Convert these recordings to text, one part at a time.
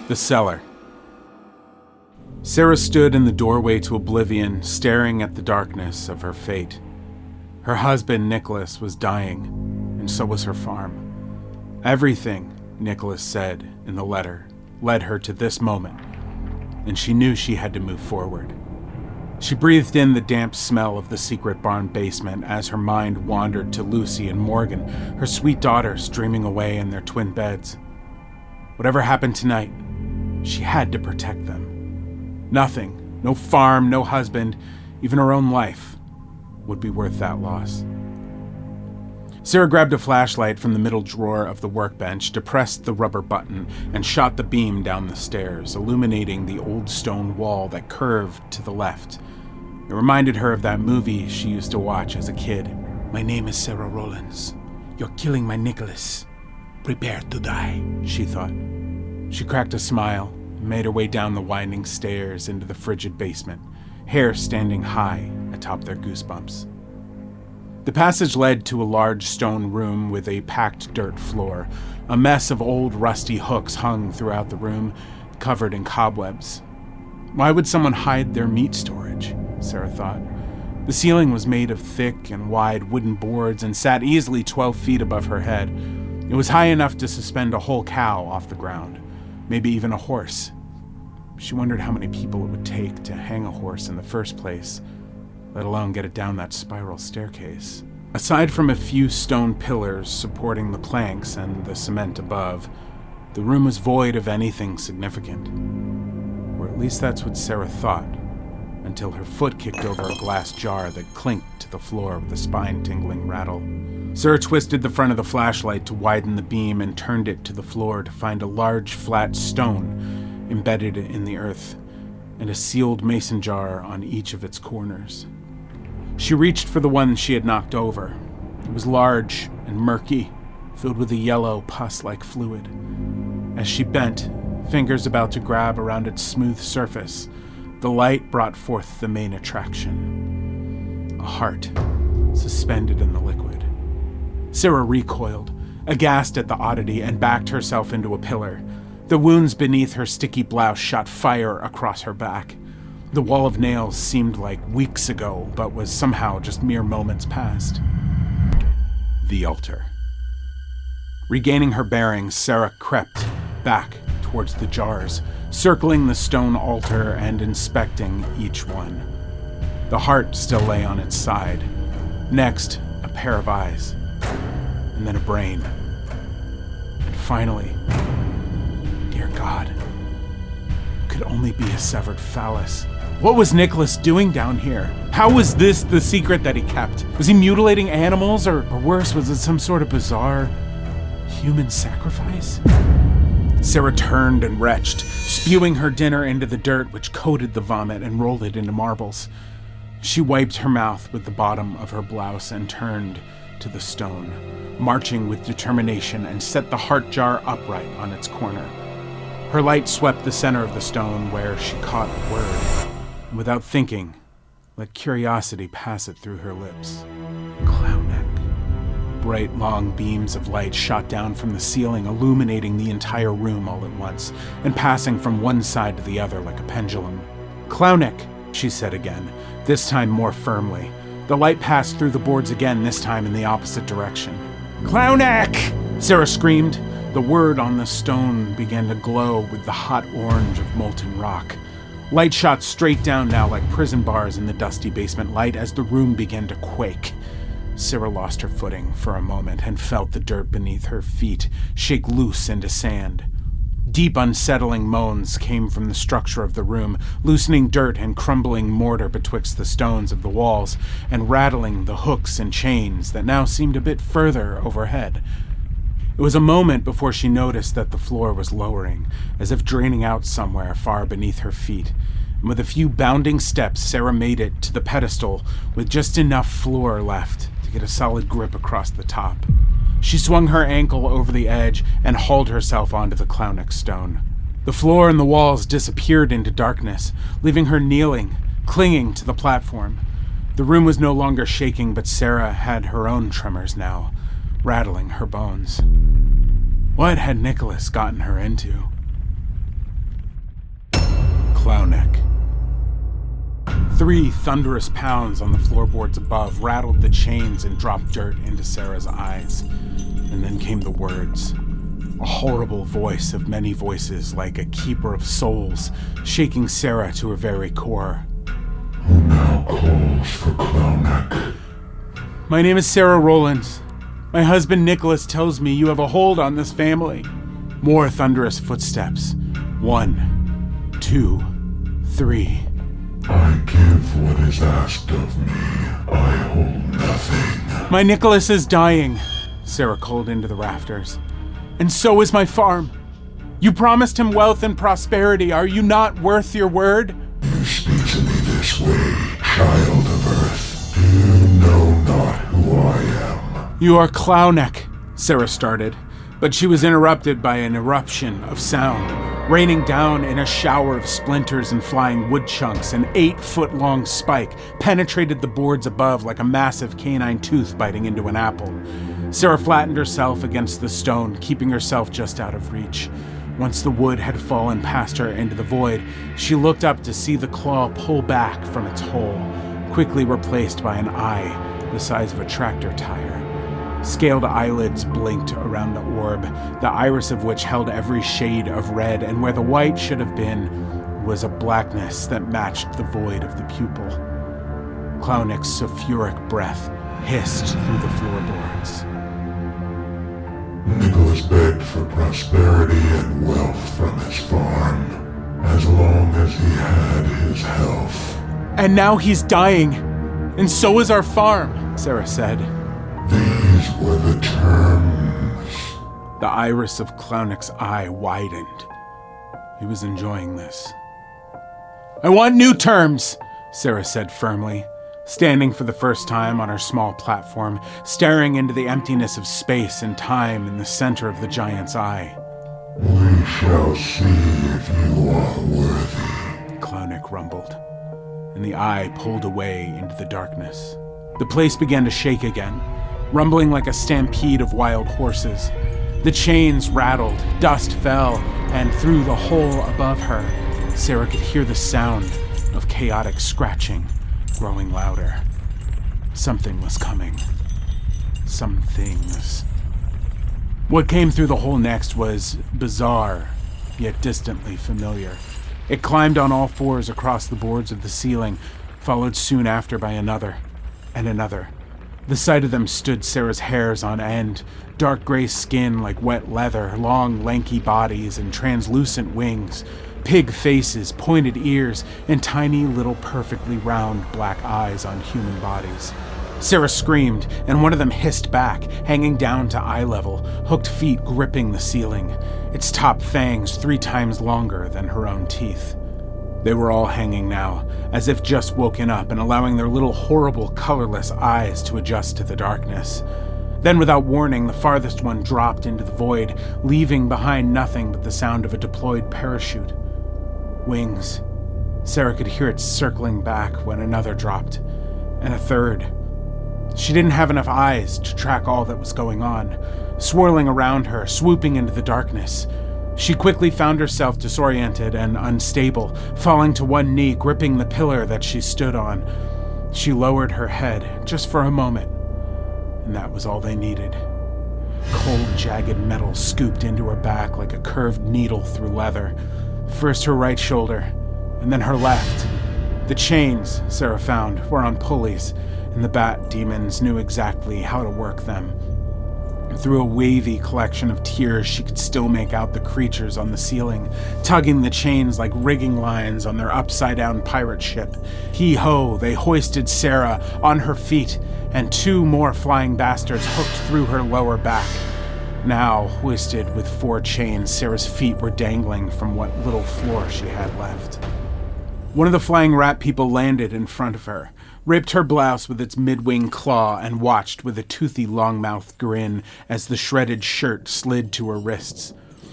The cellar. Sarah stood in the doorway to oblivion, staring at the darkness of her fate. Her husband, Nicholas, was dying, and so was her farm. Everything, Nicholas said in the letter, led her to this moment, and she knew she had to move forward. She breathed in the damp smell of the secret barn basement as her mind wandered to Lucy and Morgan, her sweet daughters dreaming away in their twin beds. Whatever happened tonight, she had to protect them. Nothing, no farm, no husband, even her own life, would be worth that loss. Sarah grabbed a flashlight from the middle drawer of the workbench, depressed the rubber button, and shot the beam down the stairs, illuminating the old stone wall that curved to the left. It reminded her of that movie she used to watch as a kid. "My name is Sarah Rollins. You're killing my Nicholas. Prepare to die," she thought. She cracked a smile and made her way down the winding stairs into the frigid basement, hair standing high atop their goosebumps. The passage led to a large stone room with a packed dirt floor. A mess of old rusty hooks hung throughout the room, covered in cobwebs. Why would someone hide their meat storage? Sarah thought. The ceiling was made of thick and wide wooden boards and sat easily 12 feet above her head. It was high enough to suspend a whole cow off the ground, maybe even a horse. She wondered how many people it would take to hang a horse in the first place, let alone get it down that spiral staircase. Aside from a few stone pillars supporting the planks and the cement above, the room was void of anything significant. Or at least that's what Sarah thought, until her foot kicked over a glass jar that clinked to the floor with a spine-tingling rattle. Sarah twisted the front of the flashlight to widen the beam and turned it to the floor to find a large flat stone embedded in the earth and a sealed mason jar on each of its corners. She reached for the one she had knocked over. It was large and murky, filled with a yellow pus-like fluid. As she bent, fingers about to grab around its smooth surface, the light brought forth the main attraction. A heart, suspended in the liquid. Sarah recoiled, aghast at the oddity, and backed herself into a pillar. The wounds beneath her sticky blouse shot fire across her back. The wall of nails seemed like weeks ago, but was somehow just mere moments past. The altar. Regaining her bearings, Sarah crept back towards the jars, circling the stone altar and inspecting each one. The heart still lay on its side. Next, a pair of eyes. And then a brain. And finally, dear God, it could only be a severed phallus. What was Nicholas doing down here? How was this the secret that he kept? Was he mutilating animals, or worse, was it some sort of bizarre human sacrifice? Sarah turned and retched, spewing her dinner into the dirt which coated the vomit and rolled it into marbles. She wiped her mouth with the bottom of her blouse and turned to the stone, marching with determination, and set the heart jar upright on its corner. Her light swept the center of the stone where she caught a word, and without thinking, let curiosity pass it through her lips. CLAUNECK. Bright, long beams of light shot down from the ceiling, illuminating the entire room all at once, and passing from one side to the other like a pendulum. CLAUNECK, she said again, this time more firmly. The light passed through the boards again, this time in the opposite direction. CLAUNECK! Sarah screamed. The word on the stone began to glow with the hot orange of molten rock. Light shot straight down now like prison bars in the dusty basement light as the room began to quake. Sarah lost her footing for a moment and felt the dirt beneath her feet shake loose into sand. Deep, unsettling moans came from the structure of the room, loosening dirt and crumbling mortar betwixt the stones of the walls, and rattling the hooks and chains that now seemed a bit further overhead. It was a moment before she noticed that the floor was lowering, as if draining out somewhere far beneath her feet, and with a few bounding steps, Sarah made it to the pedestal with just enough floor left to get a solid grip across the top. She swung her ankle over the edge and hauled herself onto the CLAUNECK stone. The floor and the walls disappeared into darkness, leaving her kneeling, clinging to the platform. The room was no longer shaking, but Sarah had her own tremors now, rattling her bones. What had Nicholas gotten her into? CLAUNECK. 3 thunderous pounds on the floorboards above rattled the chains and dropped dirt into Sarah's eyes. And then came the words. A horrible voice of many voices, like a keeper of souls, shaking Sarah to her very core. Who now calls for CLAUNECK? My name is Sarah Rollins. My husband Nicholas tells me you have a hold on this family. More thunderous footsteps. 1, 2, 3. I give what is asked of me. I hold nothing. My Nicholas is dying, Sarah called into the rafters. And so is my farm. You promised him wealth and prosperity. Are you not worth your word? You speak to me this way, child of earth. You know not who I am. You are CLAUNECK, Sarah started, but she was interrupted by an eruption of sound, raining down in a shower of splinters and flying wood chunks. An 8-foot-long spike penetrated the boards above like a massive canine tooth biting into an apple. Sarah flattened herself against the stone, keeping herself just out of reach. Once the wood had fallen past her into the void, she looked up to see the claw pull back from its hole, quickly replaced by an eye the size of a tractor tire. Scaled eyelids blinked around the orb, the iris of which held every shade of red, and where the white should have been was a blackness that matched the void of the pupil. CLAUNECK's sulfuric breath hissed through the floorboards. Nicholas begged for prosperity and wealth from his farm, as long as he had his health. And now he's dying, and so is our farm, Sarah said. These were the terms. The iris of CLAUNECK's eye widened. He was enjoying this. I want new terms, Sarah said firmly, standing for the first time on her small platform, staring into the emptiness of space and time in the center of the giant's eye. We shall see if you are worthy, CLAUNECK rumbled, and the eye pulled away into the darkness. The place began to shake again, rumbling like a stampede of wild horses. The chains rattled, dust fell, and through the hole above her, Sarah could hear the sound of chaotic scratching growing louder. Something was coming. Some things. What came through the hole next was bizarre, yet distantly familiar. It climbed on all fours across the boards of the ceiling, followed soon after by another, and another. The sight of them stood Sarah's hairs on end, dark gray skin like wet leather, long lanky bodies and translucent wings, pig faces, pointed ears, and tiny little perfectly round black eyes on human bodies. Sarah screamed, and one of them hissed back, hanging down to eye level, hooked feet gripping the ceiling, its top fangs 3 times longer than her own teeth. They were all hanging now, as if just woken up and allowing their little horrible colorless eyes to adjust to the darkness. Then without warning, the farthest one dropped into the void, leaving behind nothing but the sound of a deployed parachute. Wings. Sarah could hear it circling back when another dropped, and a third. She didn't have enough eyes to track all that was going on, swirling around her, swooping into the darkness. She quickly found herself disoriented and unstable, falling to one knee, gripping the pillar that she stood on. She lowered her head, just for a moment, and that was all they needed. Cold, jagged metal scooped into her back like a curved needle through leather. First her right shoulder, and then her left. The chains, Sarah found, were on pulleys, and the bat demons knew exactly how to work them. Through a wavy collection of tears, she could still make out the creatures on the ceiling, tugging the chains like rigging lines on their upside-down pirate ship. Hee-ho, they hoisted Sarah on her feet, and 2 more flying bastards hooked through her lower back. Now, hoisted with 4 chains, Sarah's feet were dangling from what little floor she had left. One of the flying rat people landed in front of her, ripped her blouse with its mid-wing claw, and watched with a toothy long-mouthed grin as the shredded shirt slid to her wrists.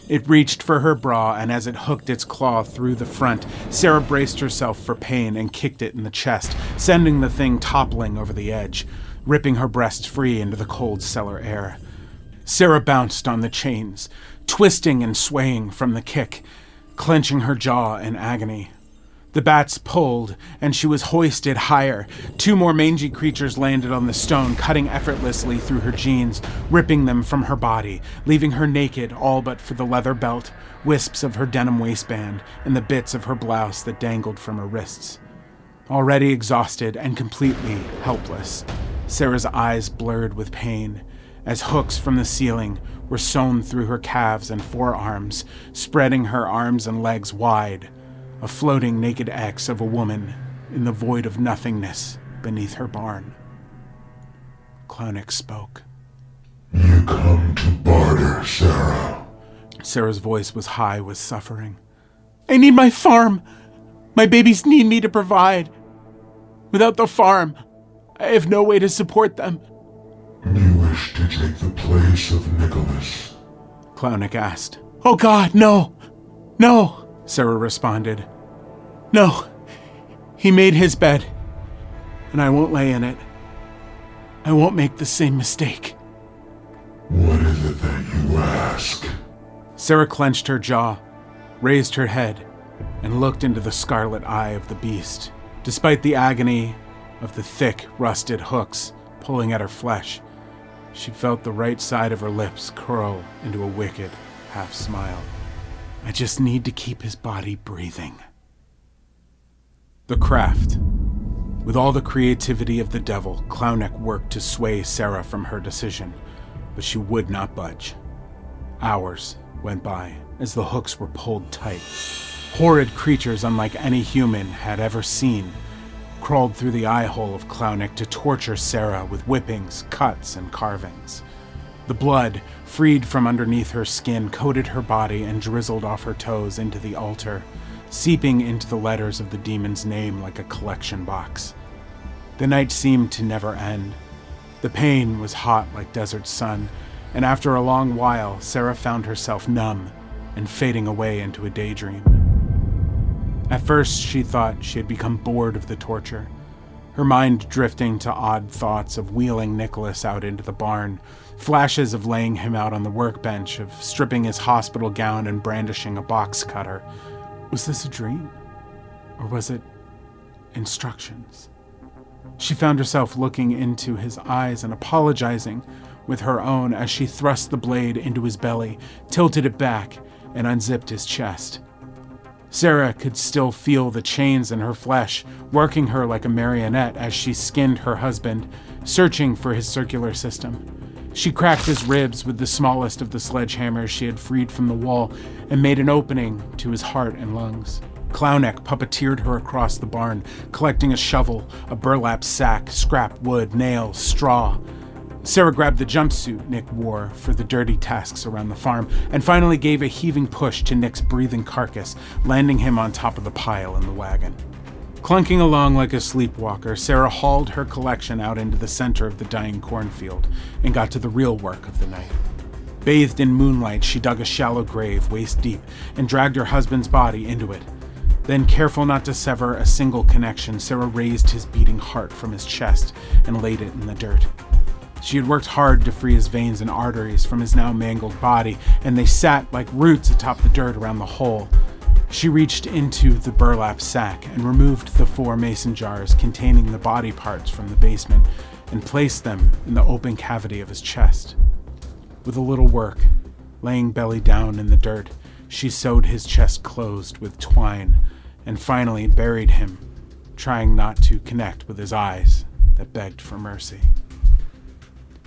It reached for her bra, and as it hooked its claw through the front, Sarah braced herself for pain and kicked it in the chest, sending the thing toppling over the edge, ripping her breast free into the cold cellar air. Sarah bounced on the chains, twisting and swaying from the kick, clenching her jaw in agony. The bats pulled, and she was hoisted higher. 2 more mangy creatures landed on the stone, cutting effortlessly through her jeans, ripping them from her body, leaving her naked all but for the leather belt, wisps of her denim waistband, and the bits of her blouse that dangled from her wrists. Already exhausted and completely helpless, Sarah's eyes blurred with pain as hooks from the ceiling were sewn through her calves and forearms, spreading her arms and legs wide, a floating naked X of a woman in the void of nothingness beneath her barn. CLAUNECK spoke. You come to barter, Sarah. Sarah's voice was high with suffering. I need my farm. My babies need me to provide. Without the farm, I have no way to support them. You wish to take the place of Nicholas? CLAUNECK asked. Oh God, no! No! Sarah responded. No, he made his bed, and I won't lay in it. I won't make the same mistake. What is it that you ask? Sarah clenched her jaw, raised her head, and looked into the scarlet eye of the beast. Despite the agony of the thick, rusted hooks pulling at her flesh, she felt the right side of her lips curl into a wicked half-smile. I just need to keep his body breathing. The craft. With all the creativity of the devil, CLAUNECK worked to sway Sarah from her decision, but she would not budge. Hours went by as the hooks were pulled tight. Horrid creatures unlike any human had ever seen crawled through the eye hole of CLAUNECK to torture Sarah with whippings, cuts, and carvings. The blood, freed from underneath her skin, coated her body and drizzled off her toes into the altar, seeping into the letters of the demon's name like a collection box. The night seemed to never end. The pain was hot like desert sun, and after a long while, Sarah found herself numb and fading away into a daydream. At first, she thought she had become bored of the torture, her mind drifting to odd thoughts of wheeling Nicholas out into the barn, flashes of laying him out on the workbench, of stripping his hospital gown and brandishing a box cutter. Was this a dream? Or was it instructions? She found herself looking into his eyes and apologizing with her own as she thrust the blade into his belly, tilted it back, and unzipped his chest. Sarah could still feel the chains in her flesh, working her like a marionette as she skinned her husband, searching for his circular system. She cracked his ribs with the smallest of the sledgehammers she had freed from the wall and made an opening to his heart and lungs. CLAUNECK puppeteered her across the barn, collecting a shovel, a burlap sack, scrap wood, nails, straw. Sarah grabbed the jumpsuit Nick wore for the dirty tasks around the farm and finally gave a heaving push to Nick's breathing carcass, landing him on top of the pile in the wagon. Clunking along like a sleepwalker, Sarah hauled her collection out into the center of the dying cornfield and got to the real work of the night. Bathed in moonlight, she dug a shallow grave waist deep and dragged her husband's body into it. Then, careful not to sever a single connection, Sarah raised his beating heart from his chest and laid it in the dirt. She had worked hard to free his veins and arteries from his now mangled body, and they sat like roots atop the dirt around the hole. She reached into the burlap sack and removed the 4 mason jars containing the body parts from the basement and placed them in the open cavity of his chest. With a little work, laying belly down in the dirt, she sewed his chest closed with twine and finally buried him, trying not to connect with his eyes that begged for mercy.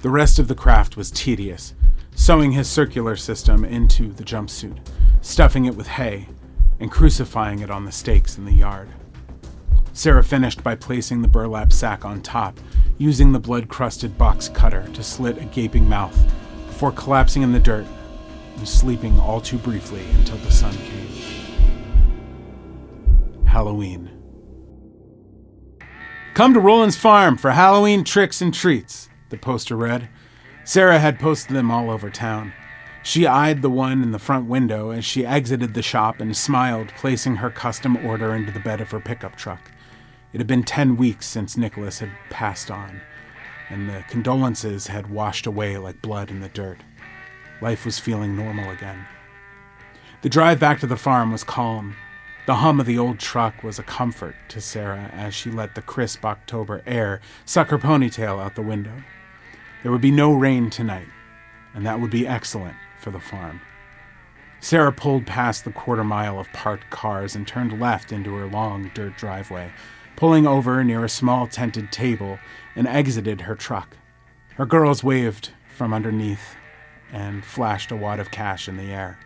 The rest of the craft was tedious, sewing his circular system into the jumpsuit, stuffing it with hay, and crucifying it on the stakes in the yard. Sarah finished by placing the burlap sack on top, using the blood-crusted box cutter to slit a gaping mouth, before collapsing in the dirt and sleeping all too briefly until the sun came. Halloween. Come to Rollins Farm for Halloween tricks and treats, the poster read. Sarah had posted them all over town. She eyed the one in the front window as she exited the shop and smiled, placing her custom order into the bed of her pickup truck. It had been 10 weeks since Nicholas had passed on, and the condolences had washed away like blood in the dirt. Life was feeling normal again. The drive back to the farm was calm. The hum of the old truck was a comfort to Sarah as she let the crisp October air suck her ponytail out the window. There would be no rain tonight, and that would be excellent for the farm. Sarah pulled past the quarter-mile of parked cars and turned left into her long dirt driveway, pulling over near a small tented table and exited her truck. Her girls waved from underneath and flashed a wad of cash in the air.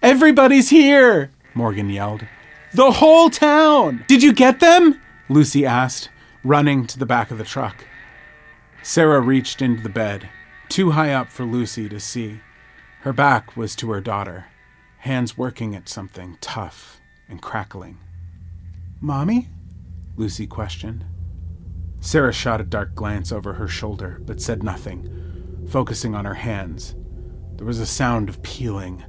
"Everybody's here!" Morgan yelled. "The whole town! Did you get them?" Lucy asked, running to the back of the truck. Sarah reached into the bed, too high up for Lucy to see. Her back was to her daughter, hands working at something tough and crackling. "Mommy?" Lucy questioned. Sarah shot a dark glance over her shoulder, but said nothing, focusing on her hands. There was a sound of peeling,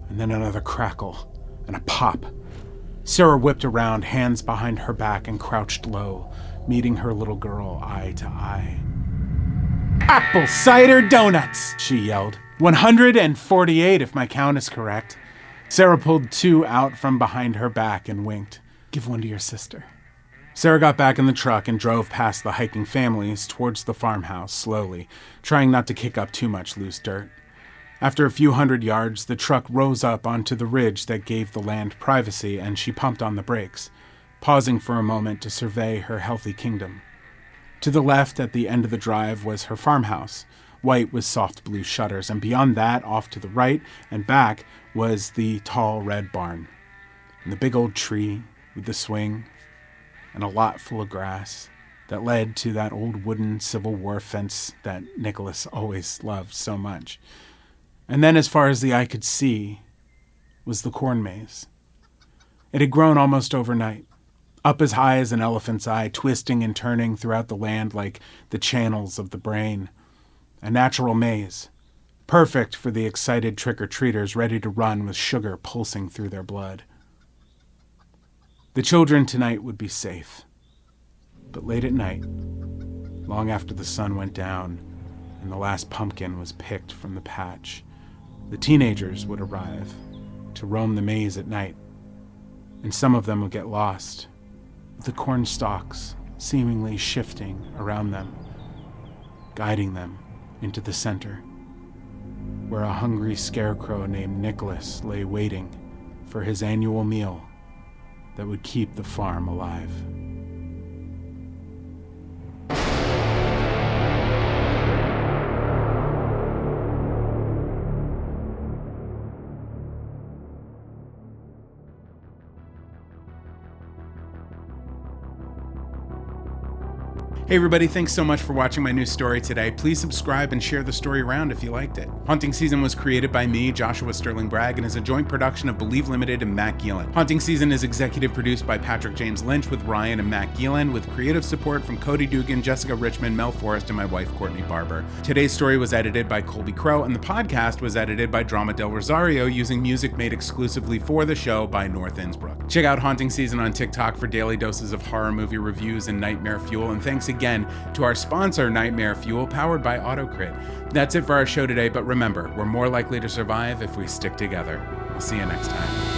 and then another crackle, and a pop. Sarah whipped around, hands behind her back, and crouched low, meeting her little girl eye to eye. "Apple cider donuts!" she yelled. 148 if my count is correct. Sarah pulled 2 out from behind her back and winked. "Give one to your sister." Sarah got back in the truck and drove past the hiking families towards the farmhouse slowly, trying not to kick up too much loose dirt. After a few hundred yards, the truck rose up onto the ridge that gave the land privacy, and she pumped on the brakes, pausing for a moment to survey her healthy kingdom. To the left at the end of the drive was her farmhouse, white with soft blue shutters, and beyond that, off to the right and back, was the tall red barn, and the big old tree with the swing, and a lot full of grass that led to that old wooden Civil War fence that Nicholas always loved so much. And then, as far as the eye could see, was the corn maze. It had grown almost overnight, up as high as an elephant's eye, twisting and turning throughout the land like the channels of the brain. A natural maze, perfect for the excited trick-or-treaters ready to run with sugar pulsing through their blood. The children tonight would be safe. But late at night, long after the sun went down and the last pumpkin was picked from the patch, the teenagers would arrive to roam the maze at night, and some of them would get lost, with the corn stalks seemingly shifting around them, guiding them into the center, where a hungry scarecrow named Nicholas lay waiting for his annual meal that would keep the farm alive. Hey everybody, thanks so much for watching my new story today. Please subscribe and share the story around if you liked it. Haunting Season was created by me, Joshua Sterling Bragg, and is a joint production of Believe Limited and Matt Geelan. Haunting Season is executive produced by Patrick James Lynch with Ryan and Matt Geelan, with creative support from Cody Dugan, Jessica Richmond, Mel Forrest, and my wife Courtney Barber. Today's story was edited by Colby Crow, and the podcast was edited by Drama del Rosario using music made exclusively for the show by North Innsbruck. Check out Haunting Season on TikTok for daily doses of horror movie reviews and nightmare fuel, and thanks again to our sponsor, Nightmare Fuel, powered by AutoCrit. That's it for our show today, but remember, we're more likely to survive if we stick together. We'll see you next time.